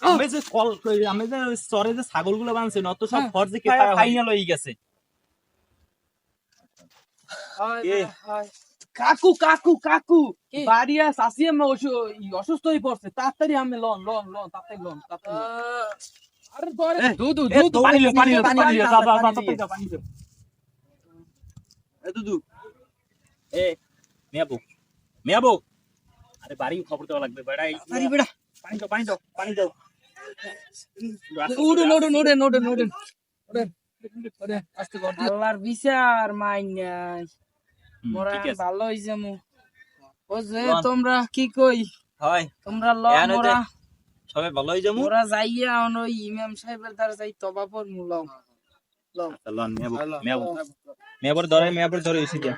আমি যে চরে যে ছাগলগুলো বানছে নত সব ফর্জে ফাইনাল হয়ে গেছে। কাকু কাকু কাকু বাড়িয়া চাষি আমি অসুস্থ হয়ে পড়ছে, তাড়াতাড়ি আমি লন লন লন তাড়াতাড়ি লন আরে দুধু দুধু পানি পানি দুধু এ মেয়াবো মেয়াবো, আরে বাড়ি খবর দেওয়া লাগবে বেড়া। আরে বেড়া পানি দাও পানি দাও পানি দাও। উড়ুন উড়ুন উড়েন উড়েন উড়েন উড়েন উড়েন আস্তে কর। আল্লাহর বিচার মাই নাই মোরা ভালো হইছে মু ও যে তোমরা কি কই হয় তোমরা ল মোরা সবাই ভালো হয়ে যাবো। মোরা যাইয়া ওই ইমাম সাহেবের দ্বার যাই তবা পর মু লও লও লন মেয়াবো মেয়াবো মেয়াবো ধরে এসে যা।